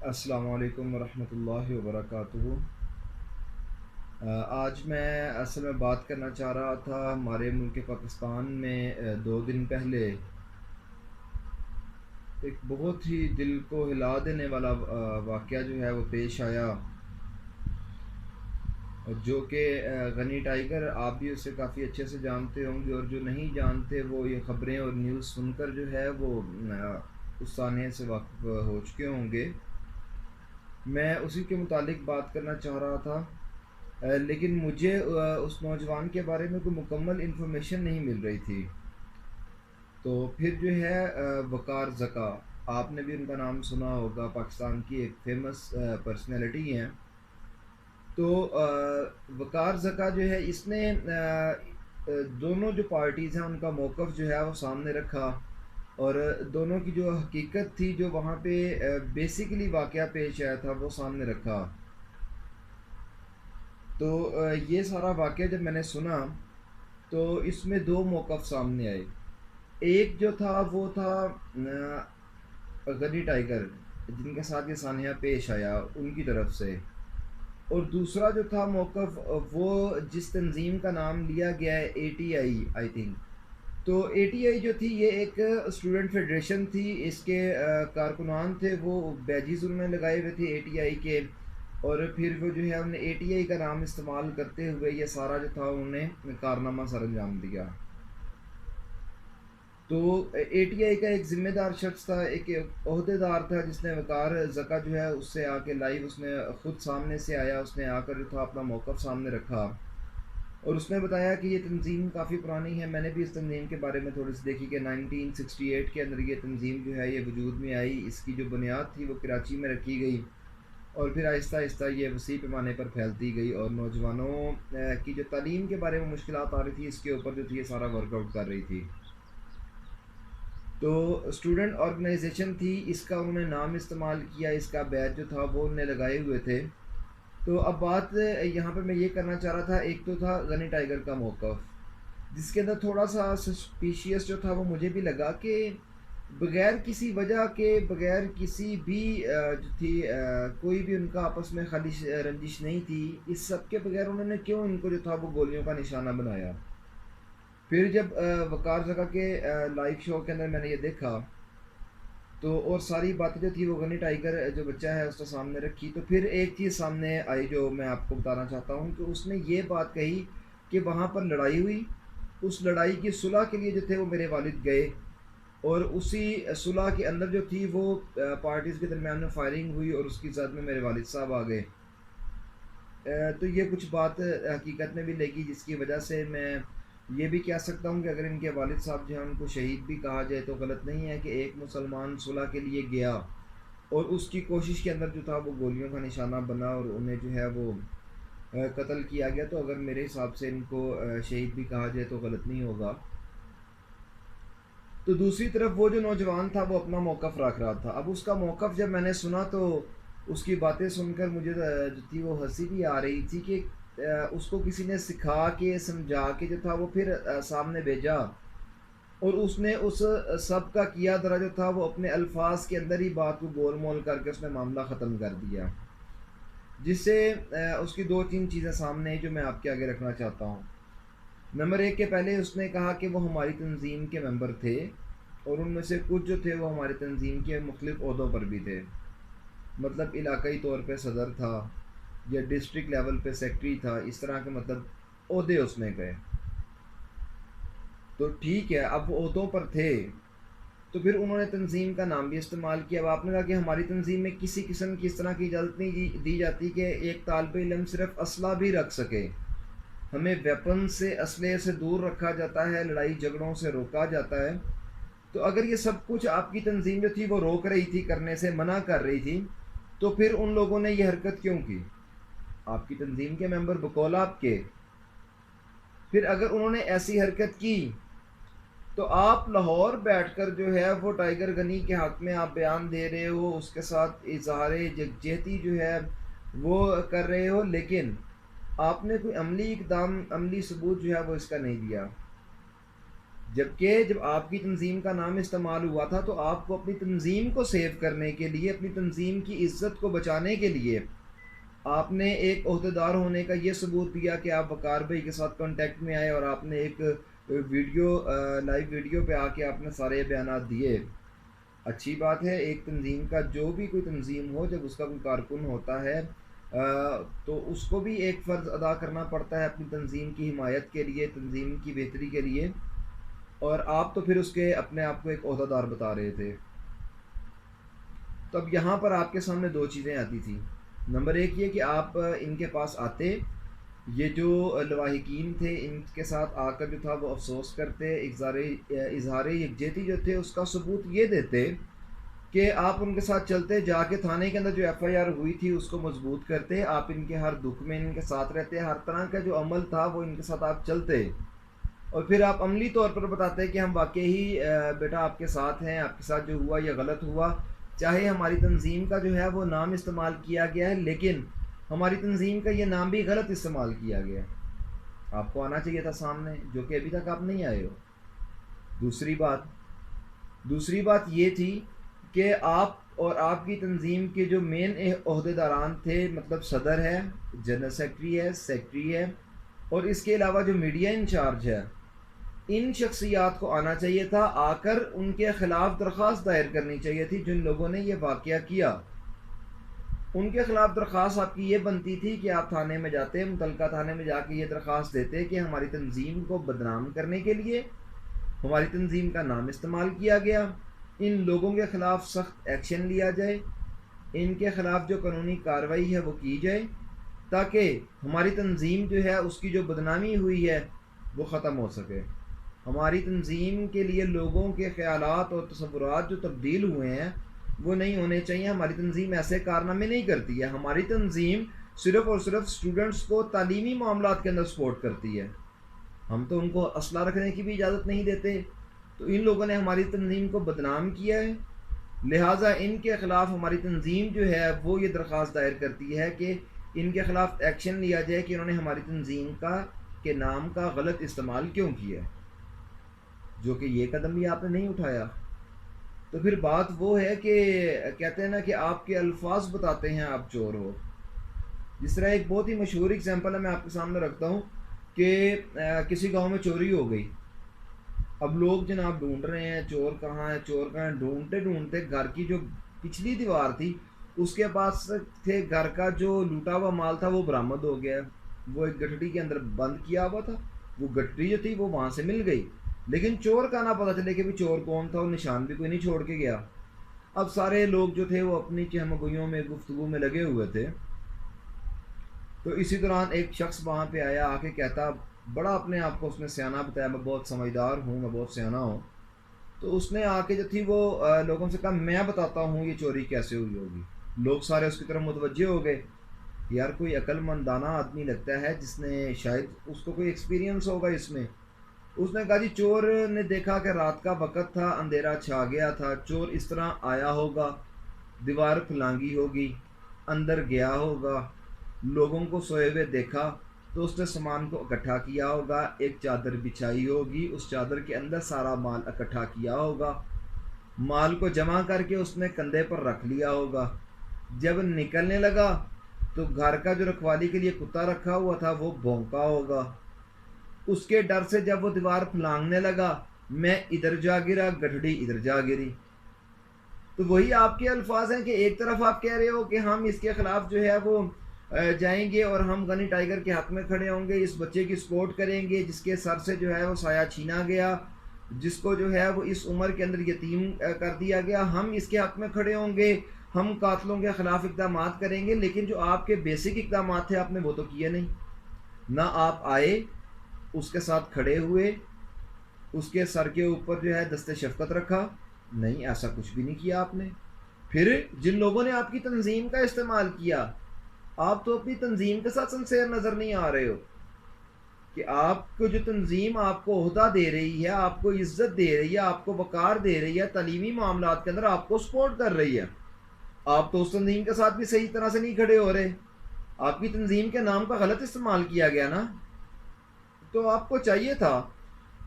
السلام علیکم ورحمۃ اللہ وبرکاتہ۔ آج میں اصل میں بات کرنا چاہ رہا تھا ہمارے ملک پاکستان میں 2 دن پہلے ایک بہت ہی دل کو ہلا دینے والا واقعہ جو ہے وہ پیش آیا، جو کہ غنی ٹائیگر آپ بھی اسے کافی اچھے سے جانتے ہوں گے، اور جو نہیں جانتے وہ یہ خبریں اور نیوز سن کر جو ہے وہ اس سانحے سے واقف ہو چکے ہوں گے۔ میں اسی کے متعلق بات کرنا چاہ رہا تھا، لیکن مجھے اس نوجوان کے بارے میں کوئی مکمل انفارمیشن نہیں مل رہی تھی۔ تو پھر جو ہے وقار زکا، آپ نے بھی ان کا نام سنا ہوگا، پاکستان کی ایک فیمس پرسنالٹی ہیں۔ تو وقار زکا جو ہے اس نے دونوں جو پارٹیز ہیں ان کا موقف جو ہے وہ سامنے رکھا، اور دونوں کی جو حقیقت تھی جو وہاں پہ بیسیکلی واقعہ پیش آیا تھا وہ سامنے رکھا۔ تو یہ سارا واقعہ جب میں نے سنا تو اس میں دو موقف سامنے آئے۔ ایک جو تھا وہ تھا غنی ٹائیگر، جن کے ساتھ یہ سانحہ پیش آیا ان کی طرف سے، اور دوسرا جو تھا موقف وہ جس تنظیم کا نام لیا گیا ہے اے ٹی آئی تھنک۔ تو اے ٹی آئی جو تھی یہ ایک اسٹوڈنٹ فیڈریشن تھی، اس کے کارکنان تھے وہ بیجز انہوں نے لگائے ہوئے تھے اے ٹی آئی کے، اور پھر وہ جو ہے انہوں نے اے ٹی آئی کا نام استعمال کرتے ہوئے یہ سارا جو تھا انہوں نے کارنامہ سر انجام دیا۔ تو اے ٹی آئی کا ایک ذمہ دار شخص تھا، ایک عہدے دار تھا، جس نے وقار زکا جو ہے اس سے آ کے لائیو اس نے خود سامنے سے آیا، اس نے آ کر جو تھا اپنا موقف سامنے رکھا، اور اس نے بتایا کہ یہ تنظیم کافی پرانی ہے۔ میں نے بھی اس تنظیم کے بارے میں تھوڑی سی دیکھی کہ 1968 کے اندر یہ تنظیم جو ہے یہ وجود میں آئی، اس کی جو بنیاد تھی وہ کراچی میں رکھی گئی، اور پھر آہستہ آہستہ یہ وسیع پیمانے پر پھیلتی گئی، اور نوجوانوں کی جو تعلیم کے بارے میں مشکلات آ رہی تھی اس کے اوپر جو تھی یہ سارا ورک آؤٹ کر رہی تھی۔ تو اسٹوڈنٹ آرگنائزیشن تھی، اس کا انہوں نے نام استعمال کیا، اس کا بیج جو تھا وہ انہوں نے لگائے ہوئے تھے۔ تو اب بات یہاں پہ میں یہ کرنا چاہ رہا تھا، ایک تو تھا غنی ٹائیگر کا موقف، جس کے اندر تھوڑا سا سسپیشیس جو تھا وہ مجھے بھی لگا کہ بغیر کسی وجہ کے، بغیر کسی بھی جو تھی کوئی بھی ان کا آپس میں خالص رنجش نہیں تھی، اس سب کے بغیر انہوں نے کیوں ان کو جو تھا وہ گولیوں کا نشانہ بنایا۔ پھر جب وقار زکا کے لائیو شو کے اندر میں نے یہ دیکھا تو، اور ساری باتیں جو تھی وہ غنی ٹائیگر جو بچہ ہے اس کے سامنے رکھی، تو پھر ایک چیز سامنے آئی جو میں آپ کو بتانا چاہتا ہوں کہ اس نے یہ بات کہی کہ وہاں پر لڑائی ہوئی، اس لڑائی کی صلح کے لیے جو تھے وہ میرے والد گئے، اور اسی صلح کے اندر جو تھی وہ پارٹیز کے درمیان میں فائرنگ ہوئی، اور اس کی زد میں میرے والد صاحب آ گئے۔ تو یہ کچھ بات حقیقت میں بھی لگی، جس کی وجہ سے میں یہ بھی کہہ سکتا ہوں کہ اگر ان کے والد صاحب جو ہیں ان کو شہید بھی کہا جائے تو غلط نہیں ہے، کہ ایک مسلمان صلح کے لیے گیا اور اس کی کوشش کے اندر جو تھا وہ گولیوں کا نشانہ بنا اور انہیں جو ہے وہ قتل کیا گیا، تو اگر میرے حساب سے ان کو شہید بھی کہا جائے تو غلط نہیں ہوگا۔ تو دوسری طرف وہ جو نوجوان تھا وہ اپنا موقف رکھ رہا تھا۔ اب اس کا موقف جب میں نے سنا تو اس کی باتیں سن کر مجھے جو تھی وہ ہنسی بھی آ رہی تھی، کہ اس کو کسی نے سکھا کے سمجھا کے جو تھا وہ پھر سامنے بھیجا، اور اس نے اس سب کا کیا درا جو تھا وہ اپنے الفاظ کے اندر ہی بات کو گول مول کر کے اس نے معاملہ ختم کر دیا، جس سے اس کی دو تین چیزیں سامنے ہیں جو میں آپ کے آگے رکھنا چاہتا ہوں۔ نمبر ایک کے پہلے اس نے کہا کہ وہ ہماری تنظیم کے ممبر تھے، اور ان میں سے کچھ جو تھے وہ ہماری تنظیم کے مختلف عہدوں پر بھی تھے، مطلب علاقائی طور پہ صدر تھا یا ڈسٹرکٹ لیول پہ سیکٹری تھا، اس طرح کے مطلب عہدے اس میں گئے۔ تو ٹھیک ہے، اب وہ عہدوں پر تھے تو پھر انہوں نے تنظیم کا نام بھی استعمال کیا۔ اب آپ نے کہا کہ ہماری تنظیم میں کسی قسم کی اس طرح کی اجازت نہیں دی جاتی کہ ایک طالب علم صرف اسلحہ بھی رکھ سکے، ہمیں ویپن سے، اسلحے سے دور رکھا جاتا ہے، لڑائی جھگڑوں سے روکا جاتا ہے۔ تو اگر یہ سب کچھ آپ کی تنظیم جو تھی وہ روک رہی تھی، کرنے سے منع کر رہی تھی، تو پھر ان لوگوں نے یہ حرکت کیوں کی؟ آپ کی تنظیم کے ممبر بقول آپ کے، پھر اگر انہوں نے ایسی حرکت کی تو آپ لاہور بیٹھ کر جو ہے وہ ٹائیگر غنی کے حق میں آپ بیان دے رہے ہو، اس کے ساتھ اظہار یکجہتی جو ہے وہ کر رہے ہو، لیکن آپ نے کوئی عملی اقدام، عملی ثبوت جو ہے وہ اس کا نہیں دیا۔ جبکہ جب آپ کی تنظیم کا نام استعمال ہوا تھا تو آپ کو اپنی تنظیم کو سیو کرنے کے لیے، اپنی تنظیم کی عزت کو بچانے کے لیے آپ نے ایک عہدیدار ہونے کا یہ ثبوت دیا کہ آپ وقار بھائی کے ساتھ کانٹیکٹ میں آئے اور آپ نے ایک ویڈیو لائیو ویڈیو پہ آ کے آپ نے سارے بیانات دیے۔ اچھی بات ہے، ایک تنظیم کا جو بھی کوئی تنظیم ہو، جب اس کا کوئی کارکن ہوتا ہے تو اس کو بھی ایک فرض ادا کرنا پڑتا ہے اپنی تنظیم کی حمایت کے لیے، تنظیم کی بہتری کے لیے، اور آپ تو پھر اس کے اپنے آپ کو ایک عہدیدار بتا رہے تھے۔ تو اب یہاں پر آپ کے سامنے دو چیزیں آتی تھیں۔ نمبر ایک یہ کہ آپ ان کے پاس آتے، یہ جو لواحقین تھے ان کے ساتھ آ کر جو تھا وہ افسوس کرتے، اظہار یکجہتی جو تھے اس کا ثبوت یہ دیتے کہ آپ ان کے ساتھ چلتے، جا کے تھانے کے اندر جو ایف آئی آر ہوئی تھی اس کو مضبوط کرتے، آپ ان کے ہر دکھ میں ان کے ساتھ رہتے، ہر طرح کا جو عمل تھا وہ ان کے ساتھ آپ چلتے، اور پھر آپ عملی طور پر بتاتے کہ ہم واقعی بیٹا آپ کے ساتھ ہیں، آپ کے ساتھ جو ہوا یہ غلط ہوا، چاہے ہماری تنظیم کا جو ہے وہ نام استعمال کیا گیا ہے لیکن ہماری تنظیم کا یہ نام بھی غلط استعمال کیا گیا ہے۔ آپ کو آنا چاہیے تھا سامنے، جو کہ ابھی تک آپ نہیں آئے ہو۔ دوسری بات یہ تھی کہ آپ اور آپ کی تنظیم کے جو مین عہدیداران تھے، مطلب صدر ہے، جنرل سیکرٹری ہے، اور اس کے علاوہ جو میڈیا انچارج ہے، ان شخصیات کو آنا چاہیے تھا، آ کر ان کے خلاف درخواست دائر کرنی چاہیے تھی۔ جن لوگوں نے یہ واقعہ کیا ان کے خلاف درخواست آپ کی یہ بنتی تھی کہ آپ تھانے میں جاتے، متعلقہ تھانے میں جا کے یہ درخواست دیتے کہ ہماری تنظیم کو بدنام کرنے کے لیے ہماری تنظیم کا نام استعمال کیا گیا، ان لوگوں کے خلاف سخت ایکشن لیا جائے، ان کے خلاف جو قانونی کارروائی ہے وہ کی جائے، تاکہ ہماری تنظیم جو ہے اس کی جو بدنامی ہوئی ہے وہ ختم ہو سکے۔ ہماری تنظیم کے لیے لوگوں کے خیالات اور تصورات جو تبدیل ہوئے ہیں وہ نہیں ہونے چاہیے۔ ہماری تنظیم ایسے کارنامے نہیں کرتی ہے، ہماری تنظیم صرف اور صرف اسٹوڈنٹس کو تعلیمی معاملات کے اندر سپورٹ کرتی ہے، ہم تو ان کو اسلحہ رکھنے کی بھی اجازت نہیں دیتے۔ تو ان لوگوں نے ہماری تنظیم کو بدنام کیا ہے، لہٰذا ان کے خلاف ہماری تنظیم جو ہے وہ یہ درخواست دائر کرتی ہے کہ ان کے خلاف ایکشن لیا جائے کہ انہوں نے ہماری تنظیم کے نام کا غلط استعمال کیوں کیا ہے، جو کہ یہ قدم بھی آپ نے نہیں اٹھایا۔ تو پھر بات وہ ہے کہ کہتے ہیں نا کہ آپ کے الفاظ بتاتے ہیں آپ چور ہو۔ جس طرح ایک بہت ہی مشہور اگزامپل ہے میں آپ کے سامنے رکھتا ہوں کہ کسی گاؤں میں چوری ہو گئی، اب لوگ جناب ڈھونڈ رہے ہیں چور کہاں ہے، چور کہاں ہے، ڈھونڈتے ڈھونڈتے گھر کی جو پچھلی دیوار تھی اس کے پاس تھے، گھر کا جو لوٹا ہوا مال تھا وہ برآمد ہو گیا، وہ ایک گٹھڑی کے اندر بند کیا ہوا تھا، وہ گٹھڑی جو تھی وہ وہاں سے مل گئی، لیکن چور کا نہ پتہ چلے کہ بھی چور کون تھا، اور نشان بھی کوئی نہیں چھوڑ کے گیا۔ اب سارے لوگ جو تھے وہ اپنی چہمگوئیوں میں گفتگو میں لگے ہوئے تھے، تو اسی دوران ایک شخص وہاں پہ آیا، آ کے کہتا، بڑا اپنے آپ کو اس نے سیاںہ بتایا، میں بہت سمجھدار ہوں، میں بہت سیاںہ ہوں، تو اس نے آ کے جو تھی وہ لوگوں سے کہا میں بتاتا ہوں یہ چوری کیسے ہوئی ہوگی۔ لوگ سارے اس کی طرف متوجہ ہو گئے، یار کوئی عقل مند دانا آدمی لگتا ہے جس نے شاید اس کو کوئی ایکسپیرینس ہوگا اس میں۔ اس نے کہا جی چور نے دیکھا کہ رات کا وقت تھا، اندھیرا چھا گیا تھا، چور اس طرح آیا ہوگا، دیوار پھلانگی ہوگی، اندر گیا ہوگا، لوگوں کو سوئے ہوئے دیکھا تو اس نے سامان کو اکٹھا کیا ہوگا، ایک چادر بچھائی ہوگی، اس چادر کے اندر سارا مال اکٹھا کیا ہوگا، مال کو جمع کر کے اس نے کندھے پر رکھ لیا ہوگا، جب نکلنے لگا تو گھر کا جو رکھوالی کے لیے کتا رکھا ہوا تھا وہ بھونکا ہوگا، اس کے ڈر سے جب وہ دیوار پھلانگنے لگا میں ادھر جا گرا، گٹھڑی ادھر جا گری۔ تو وہی آپ کے الفاظ ہیں کہ ایک طرف آپ کہہ رہے ہو کہ ہم اس کے خلاف جو ہے وہ جائیں گے اور ہم غنی ٹائیگر کے حق میں کھڑے ہوں گے، اس بچے کی سپورٹ کریں گے جس کے سر سے جو ہے وہ سایہ چھینا گیا، جس کو جو ہے وہ اس عمر کے اندر یتیم کر دیا گیا، ہم اس کے حق میں کھڑے ہوں گے، ہم قاتلوں کے خلاف اقدامات کریں گے، لیکن جو آپ کے بیسک اقدامات تھے آپ نے وہ تو کیے نہیں، نہ آپ آئے اس کے ساتھ کھڑے ہوئے، اس کے سر کے اوپر جو ہے دست شفقت رکھا، نہیں ایسا کچھ بھی نہیں کیا آپ نے۔ پھر جن لوگوں نے آپ کی تنظیم کا استعمال کیا، آپ تو اپنی تنظیم کے ساتھ سنسیئر نظر نہیں آ رہے ہو کہ آپ کو جو تنظیم آپ کو عہدہ دے رہی ہے، آپ کو عزت دے رہی ہے، آپ کو وقار دے رہی ہے، تعلیمی معاملات کے اندر آپ کو سپورٹ کر رہی ہے، آپ تو اس تنظیم کے ساتھ بھی صحیح طرح سے نہیں کھڑے ہو رہے، آپ کی تنظیم کے نام کا غلط استعمال کیا گیا نا۔ تو آپ کو چاہیے تھا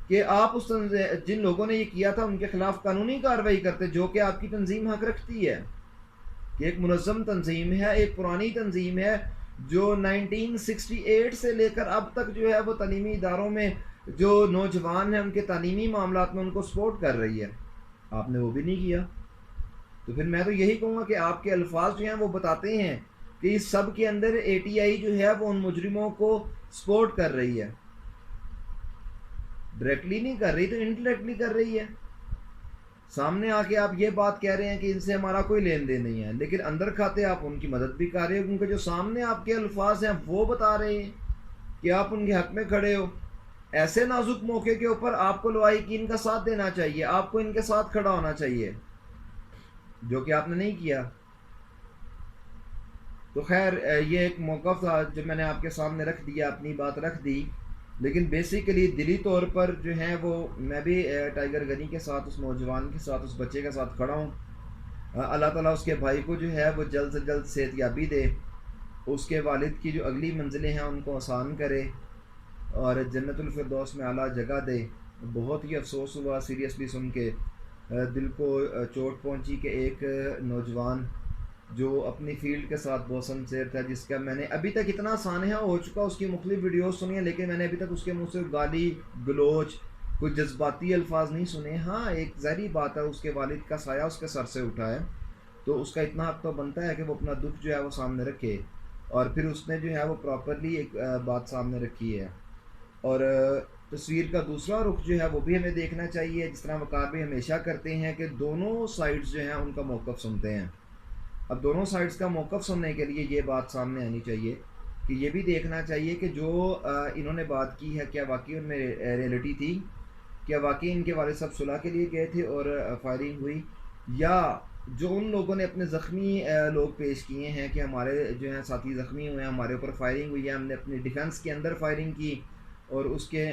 کہ آپ اس جن لوگوں نے یہ کیا تھا ان کے خلاف قانونی کارروائی کرتے، جو کہ آپ کی تنظیم حق رکھتی ہے کہ ایک منظم تنظیم ہے، ایک پرانی تنظیم ہے جو 1968 سے لے کر اب تک جو ہے وہ تعلیمی اداروں میں جو نوجوان ہیں ان کے تعلیمی معاملات میں ان کو سپورٹ کر رہی ہے. آپ نے وہ بھی نہیں کیا. تو پھر میں تو یہی کہوں گا کہ آپ کے الفاظ جو ہیں وہ بتاتے ہیں کہ اس سب کے اندر اے ٹی آئی جو ہے وہ ان مجرموں کو سپورٹ کر رہی ہے. ڈائریکٹلی نہیں کر رہی تو انڈائریکٹلی کر رہی ہے. سامنے آ کے آپ یہ بات کہہ رہے ہیں کہ ان سے ہمارا کوئی لین دین نہیں ہے، لیکن اندر کھاتے آپ ان کی مدد بھی کر رہے ہو، کیونکہ جو سامنے آپ کے الفاظ ہیں وہ بتا رہے ہیں کہ آپ ان کے حق میں کھڑے ہو. ایسے نازک موقع کے اوپر آپ کو لوائقین کا ساتھ دینا چاہیے، آپ کو ان کے ساتھ کھڑا ہونا چاہیے، جو کہ آپ نے نہیں کیا. تو خیر یہ ایک موقف تھا جو میں نے آپ کے سامنے رکھ دیا، اپنی بات رکھ دی. لیکن بیسیکلی دلی طور پر جو ہیں وہ میں بھی ٹائیگر غنی کے ساتھ، اس نوجوان کے ساتھ، اس بچے کے ساتھ کھڑا ہوں. اللہ تعالیٰ اس کے بھائی کو جو ہے وہ جلد سے جلد صحت یابی دے، اس کے والد کی جو اگلی منزلیں ہیں ان کو آسان کرے اور جنت الفردوس میں اعلیٰ جگہ دے. بہت ہی افسوس ہوا سیریسلی سن کے، دل کو چوٹ پہنچی کہ ایک نوجوان جو اپنی فیلڈ کے ساتھ بہت سنسیئر تھا، جس کا میں نے ابھی تک اتنا سانحہ ہو چکا اس کی مختلف ویڈیوز سنی ہیں، لیکن میں نے ابھی تک اس کے منہ سے گالی گلوچ کوئی جذباتی الفاظ نہیں سنے. ہاں ایک ظاہری بات ہے، اس کے والد کا سایہ اس کے سر سے اٹھا ہے، تو اس کا اتنا حق تو بنتا ہے کہ وہ اپنا دکھ جو ہے وہ سامنے رکھے. اور پھر اس نے جو ہے وہ پراپرلی ایک بات سامنے رکھی ہے. اور تصویر کا دوسرا رخ جو ہے وہ بھی ہمیں دیکھنا چاہیے، جس طرح وقار بھی ہمیشہ کرتے ہیں کہ دونوں سائڈز جو ہیں ان کا موقف سنتے ہیں. اب دونوں سائڈز کا موقف سننے کے لیے یہ بات سامنے آنی چاہیے کہ یہ بھی دیکھنا چاہیے کہ جو انہوں نے بات کی ہے کیا واقعی ان میں ریئلٹی تھی، کیا واقعی ان کے والد صاحب صلح کے لیے گئے تھے اور فائرنگ ہوئی، یا جو ان لوگوں نے اپنے زخمی لوگ پیش کیے ہیں کہ ہمارے جو ہیں ساتھی زخمی ہوئے ہیں، ہمارے اوپر فائرنگ ہوئی ہے، ہم نے اپنی ڈیفنس کے اندر فائرنگ کی اور اس کے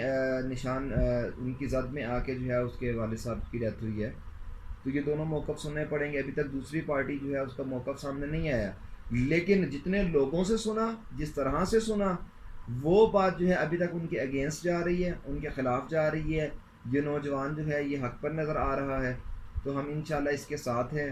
نشان ان کی زد میں آ کے جو ہے اس کے والد صاحب کی ڈیتھ ہوئی ہے. تو یہ دونوں موقف سننے پڑیں گے. ابھی تک دوسری پارٹی جو ہے اس کا موقف سامنے نہیں آیا، لیکن جتنے لوگوں سے سنا، جس طرح سے سنا، وہ بات جو ہے ابھی تک ان کے اگینسٹ جا رہی ہے، ان کے خلاف جا رہی ہے. یہ نوجوان جو ہے یہ حق پر نظر آ رہا ہے، تو ہم انشاءاللہ اس کے ساتھ ہیں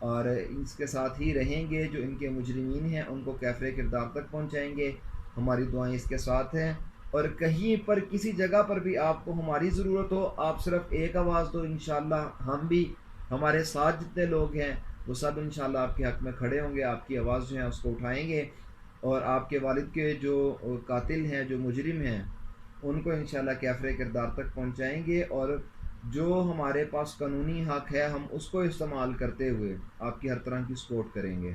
اور اس کے ساتھ ہی رہیں گے. جو ان کے مجرمین ہیں ان کو کیفر کردار تک پہنچائیں گے. ہماری دعائیں اس کے ساتھ ہیں، اور کہیں پر کسی جگہ پر بھی آپ کو ہماری ضرورت ہو، آپ صرف ایک آواز دو، انشاءاللہ ہم بھی، ہمارے ساتھ جتنے لوگ ہیں وہ سب انشاءاللہ آپ کے حق میں کھڑے ہوں گے، آپ کی آواز جو ہے اس کو اٹھائیں گے، اور آپ کے والد کے جو قاتل ہیں، جو مجرم ہیں، ان کو انشاءاللہ کیفر کردار تک پہنچائیں گے. اور جو ہمارے پاس قانونی حق ہے ہم اس کو استعمال کرتے ہوئے آپ کی ہر طرح کی سپورٹ کریں گے،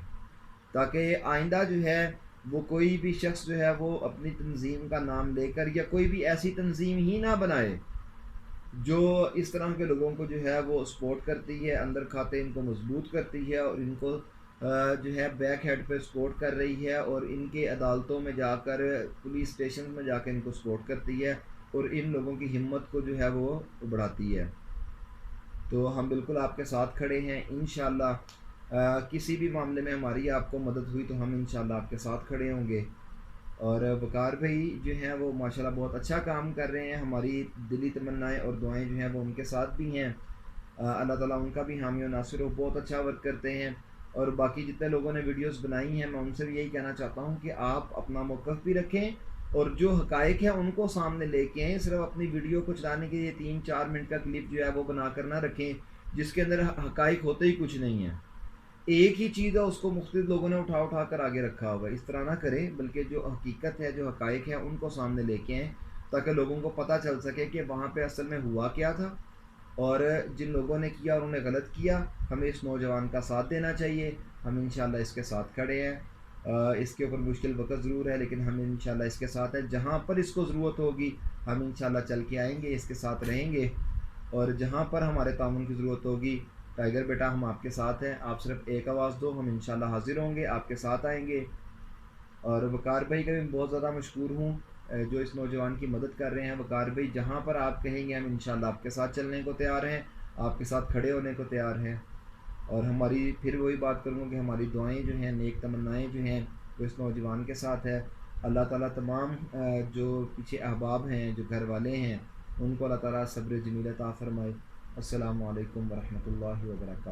تاکہ آئندہ جو ہے وہ کوئی بھی شخص جو ہے وہ اپنی تنظیم کا نام لے کر یا کوئی بھی ایسی تنظیم ہی نہ بنائے جو اس طرح کے لوگوں کو جو ہے وہ سپورٹ کرتی ہے، اندر کھاتے ان کو مضبوط کرتی ہے اور ان کو جو ہے بیک ہیڈ پہ سپورٹ کر رہی ہے، اور ان کے عدالتوں میں جا کر، پولیس اسٹیشن میں جا کے ان کو سپورٹ کرتی ہے اور ان لوگوں کی ہمت کو جو ہے وہ بڑھاتی ہے. تو ہم بالکل آپ کے ساتھ کھڑے ہیں انشاءاللہ. کسی بھی معاملے میں ہماری آپ کو مدد ہوئی تو ہم انشاءاللہ آپ کے ساتھ کھڑے ہوں گے. اور وقار بھائی جو ہیں وہ ماشاءاللہ بہت اچھا کام کر رہے ہیں. ہماری دلی تمنائیں اور دعائیں جو ہیں وہ ان کے ساتھ بھی ہیں. اللہ تعالیٰ ان کا بھی حامی و ناصر ہو. بہت اچھا ورک کرتے ہیں. اور باقی جتنے لوگوں نے ویڈیوز بنائی ہیں میں ان سے بھی یہی کہنا چاہتا ہوں کہ آپ اپنا موقف بھی رکھیں اور جو حقائق ہیں ان کو سامنے لے کے آئیں. صرف اپنی ویڈیو کو چلانے کے لیے 3-4 منٹ کا کلپ جو ہے وہ بنا کر نہ رکھیں جس کے اندر حقائق ہوتے ہی کچھ نہیں ہیں. ایک ہی چیز ہے اس کو مختلف لوگوں نے اٹھا کر آگے رکھا ہوگا. اس طرح نہ کریں، بلکہ جو حقیقت ہے، جو حقائق ہیں ان کو سامنے لے کے آئیں تاکہ لوگوں کو پتہ چل سکے کہ وہاں پہ اصل میں ہوا کیا تھا، اور جن لوگوں نے کیا انہوں نے غلط کیا. ہمیں اس نوجوان کا ساتھ دینا چاہیے. ہم انشاءاللہ اس کے ساتھ کھڑے ہیں. اس کے اوپر مشکل وقت ضرور ہے لیکن ہم انشاءاللہ اس کے ساتھ ہیں. جہاں پر اس کو ضرورت ہوگی ہم انشاءاللہ چل کے آئیں گے، اس کے ساتھ رہیں گے. اور جہاں پر ہمارے تعاون کی ضرورت ہوگی، ٹائیگر بیٹا ہم آپ کے ساتھ ہیں، آپ صرف ایک آواز دو، ہم انشاءاللہ حاضر ہوں گے، آپ کے ساتھ آئیں گے. اور وقار بھائی کا بھی بہت زیادہ مشکور ہوں جو اس نوجوان کی مدد کر رہے ہیں. وقار بھائی جہاں پر آپ کہیں گے ہم انشاءاللہ آپ کے ساتھ چلنے کو تیار ہیں، آپ کے ساتھ کھڑے ہونے کو تیار ہیں. اور ہماری پھر وہی بات کروں گا کہ ہماری دعائیں جو ہیں، نیک تمنائیں جو ہیں وہ اس نوجوان کے ساتھ ہے. اللہ تعالیٰ تمام جو پیچھے احباب ہیں، جو گھر والے ہیں، ان کو اللہ تعالیٰ صبر جمیل عطا فرمائے۔ السلام علیکم ورحمۃ اللہ وبرکاتہ۔